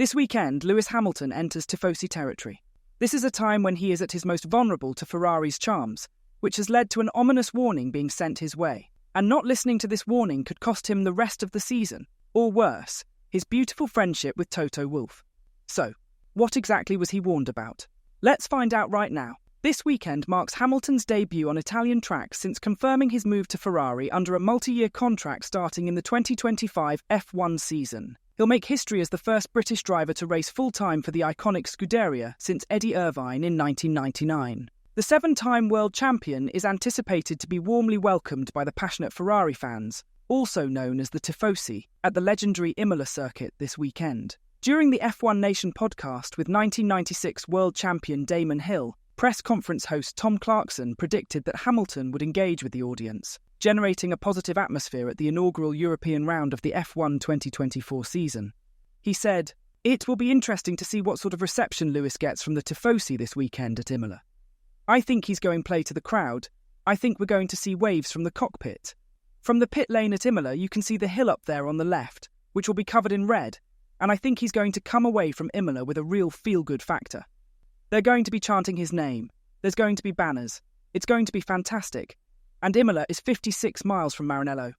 This weekend, Lewis Hamilton enters Tifosi territory. This is a time when he is at his most vulnerable to Ferrari's charms, which has led to an ominous warning being sent his way. And not listening to this warning could cost him the rest of the season, or worse, his beautiful friendship with Toto Wolff. So, what exactly was he warned about? Let's find out right now. This weekend marks Hamilton's debut on Italian tracks since confirming his move to Ferrari under a multi-year contract starting in the 2025 F1 season. He'll make history as the first British driver to race full-time for the iconic Scuderia since Eddie Irvine in 1999. The seven-time world champion is anticipated to be warmly welcomed by the passionate Ferrari fans, also known as the Tifosi, at the legendary Imola circuit this weekend. During the F1 Nation podcast with 1996 world champion Damon Hill, press conference host Tom Clarkson predicted that Hamilton would engage with the audience, generating a positive atmosphere at the inaugural European round of the F1 2024 season. He said, "It will be interesting to see what sort of reception Lewis gets from the Tifosi this weekend at Imola. I think he's going play to the crowd. I think we're going to see waves from the cockpit. From the pit lane at Imola, you can see the hill up there on the left, which will be covered in red, and I think he's going to come away from Imola with a real feel-good factor. They're going to be chanting his name. There's going to be banners. It's going to be fantastic. And Imola is 56 miles from Maranello.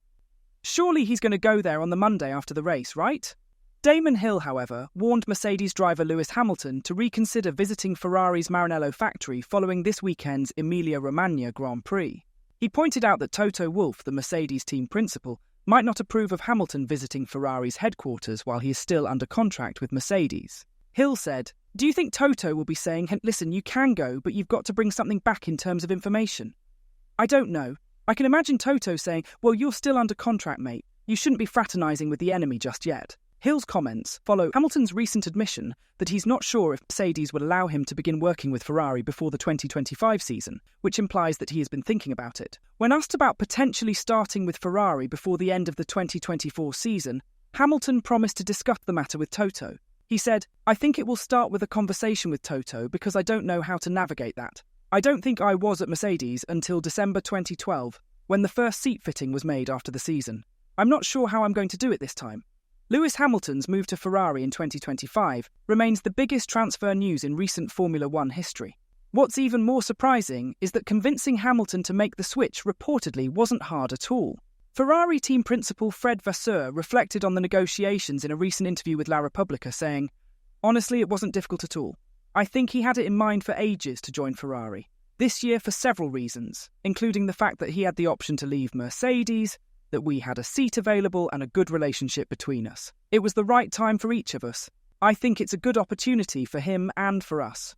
Surely he's going to go there on the Monday after the race, right?" Damon Hill, however, warned Mercedes driver Lewis Hamilton to reconsider visiting Ferrari's Maranello factory following this weekend's Emilia-Romagna Grand Prix. He pointed out that Toto Wolff, the Mercedes team principal, might not approve of Hamilton visiting Ferrari's headquarters while he is still under contract with Mercedes. Hill said, "Do you think Toto will be saying, listen, you can go, but you've got to bring something back in terms of information? I don't know. I can imagine Toto saying, well, you're still under contract, mate. You shouldn't be fraternising with the enemy just yet." Hill's comments follow Hamilton's recent admission that he's not sure if Mercedes would allow him to begin working with Ferrari before the 2025 season, which implies that he has been thinking about it. When asked about potentially starting with Ferrari before the end of the 2024 season, Hamilton promised to discuss the matter with Toto. He said, "I think it will start with a conversation with Toto because I don't know how to navigate that. I don't think I was at Mercedes until December 2012, when the first seat fitting was made after the season. I'm not sure how I'm going to do it this time." Lewis Hamilton's move to Ferrari in 2025 remains the biggest transfer news in recent Formula One history. What's even more surprising is that convincing Hamilton to make the switch reportedly wasn't hard at all. Ferrari team principal Fred Vasseur reflected on the negotiations in a recent interview with La Repubblica, saying, "Honestly, it wasn't difficult at all. I think he had it in mind for ages to join Ferrari. This year for several reasons, including the fact that he had the option to leave Mercedes, that we had a seat available and a good relationship between us. It was the right time for each of us. I think it's a good opportunity for him and for us."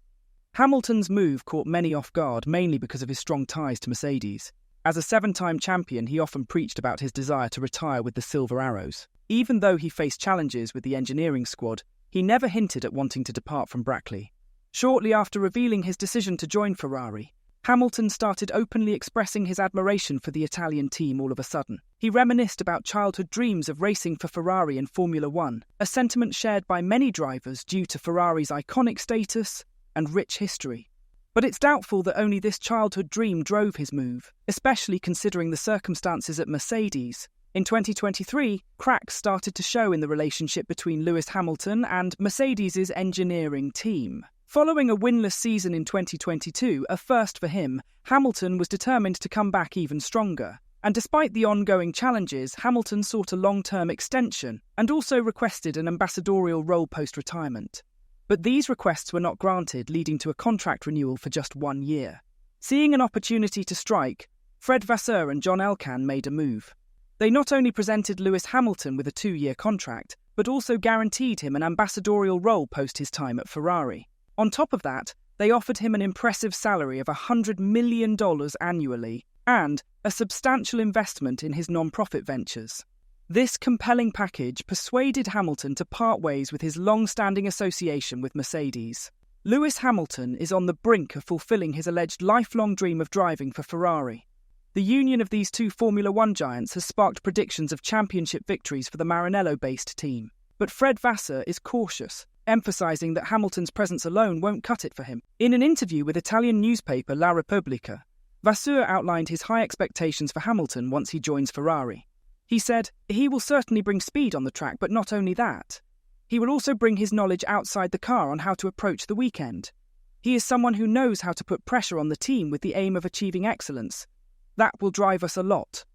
Hamilton's move caught many off guard, mainly because of his strong ties to Mercedes. As a seven-time champion, he often preached about his desire to retire with the Silver Arrows. Even though he faced challenges with the engineering squad, he never hinted at wanting to depart from Brackley. Shortly after revealing his decision to join Ferrari, Hamilton started openly expressing his admiration for the Italian team all of a sudden. He reminisced about childhood dreams of racing for Ferrari in Formula One, a sentiment shared by many drivers due to Ferrari's iconic status and rich history. But it's doubtful that only this childhood dream drove his move, especially considering the circumstances at Mercedes. In 2023, cracks started to show in the relationship between Lewis Hamilton and Mercedes' engineering team. Following a winless season in 2022, a first for him, Hamilton was determined to come back even stronger. And despite the ongoing challenges, Hamilton sought a long-term extension and also requested an ambassadorial role post-retirement. But these requests were not granted, leading to a contract renewal for just 1 year. Seeing an opportunity to strike, Fred Vasseur and John Elkann made a move. They not only presented Lewis Hamilton with a 2-year contract, but also guaranteed him an ambassadorial role post his time at Ferrari. On top of that, they offered him an impressive salary of $100 million annually and a substantial investment in his non-profit ventures. This compelling package persuaded Hamilton to part ways with his long-standing association with Mercedes. Lewis Hamilton is on the brink of fulfilling his alleged lifelong dream of driving for Ferrari. The union of these two Formula One giants has sparked predictions of championship victories for the Maranello-based team. But Fred Vasseur is cautious, emphasising that Hamilton's presence alone won't cut it for him. In an interview with Italian newspaper La Repubblica, Vasseur outlined his high expectations for Hamilton once he joins Ferrari. He said, "He will certainly bring speed on the track, but not only that. He will also bring his knowledge outside the car on how to approach the weekend. He is someone who knows how to put pressure on the team with the aim of achieving excellence. That will drive us a lot.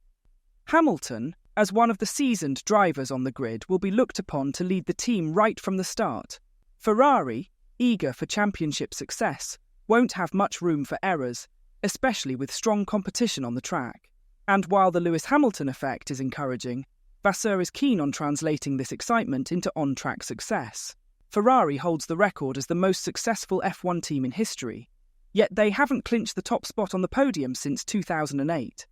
Hamilton, as one of the seasoned drivers on the grid, will be looked upon to lead the team right from the start. Ferrari, eager for championship success, won't have much room for errors, especially with strong competition on the track. And while the Lewis Hamilton effect is encouraging, Vasseur is keen on translating this excitement into on-track success. Ferrari holds the record as the most successful F1 team in history, yet they haven't clinched the top spot on the podium since 2008.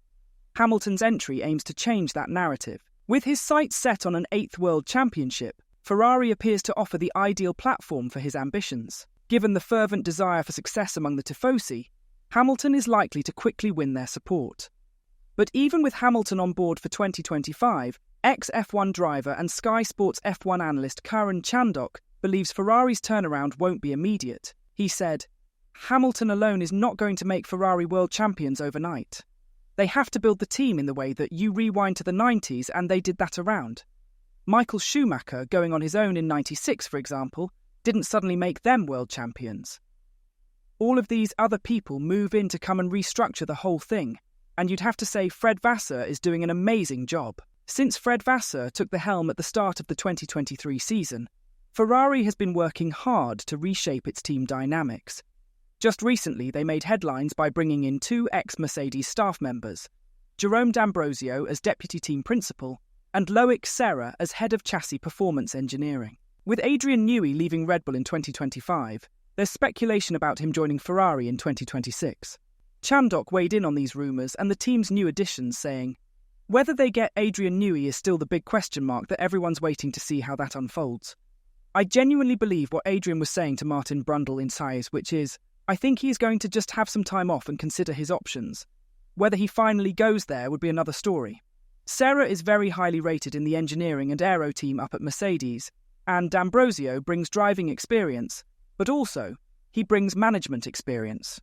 Hamilton's entry aims to change that narrative. With his sights set on an 8th World Championship, Ferrari appears to offer the ideal platform for his ambitions. Given the fervent desire for success among the Tifosi, Hamilton is likely to quickly win their support. But even with Hamilton on board for 2025, ex-F1 driver and Sky Sports F1 analyst Karan Chandok believes Ferrari's turnaround won't be immediate. He said, "Hamilton alone is not going to make Ferrari world champions overnight. They have to build the team in the way that you rewind to the 90s and they did that around. Michael Schumacher, going on his own in 96, for example, didn't suddenly make them world champions. All of these other people move in to come and restructure the whole thing, and you'd have to say Fred Vasseur is doing an amazing job." Since Fred Vasseur took the helm at the start of the 2023 season, Ferrari has been working hard to reshape its team dynamics. Just recently, they made headlines by bringing in 2 ex-Mercedes staff members, Jerome D'Ambrosio as deputy team principal and Loic Serra as head of chassis performance engineering. With Adrian Newey leaving Red Bull in 2025, there's speculation about him joining Ferrari in 2026. Chandok weighed in on these rumours and the team's new additions, saying, "Whether they get Adrian Newey is still the big question mark that everyone's waiting to see how that unfolds. I genuinely believe what Adrian was saying to Martin Brundle in Sainz, which is, I think he's going to just have some time off and consider his options. Whether he finally goes there would be another story." Serra is very highly rated in the engineering and aero team up at Mercedes, and D'Ambrosio brings driving experience, but also, he brings management experience.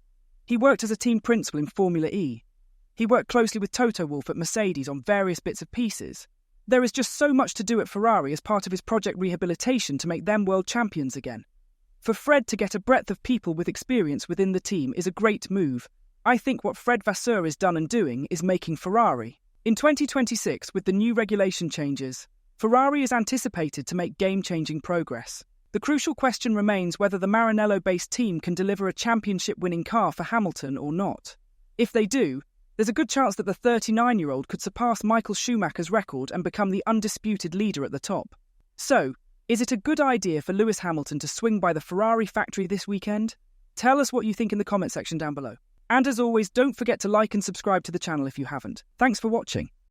He worked as a team principal in Formula E. He worked closely with Toto Wolff at Mercedes on various bits and pieces. There is just so much to do at Ferrari as part of his project rehabilitation to make them world champions again. For Fred to get a breadth of people with experience within the team is a great move. I think what Fred Vasseur is done and doing is making Ferrari. In 2026, with the new regulation changes, Ferrari is anticipated to make game-changing progress. The crucial question remains whether the Maranello-based team can deliver a championship-winning car for Hamilton or not. If they do, there's a good chance that the 39-year-old could surpass Michael Schumacher's record and become the undisputed leader at the top. So, is it a good idea for Lewis Hamilton to swing by the Ferrari factory this weekend? Tell us what you think in the comment section down below. And as always, don't forget to like and subscribe to the channel if you haven't. Thanks for watching.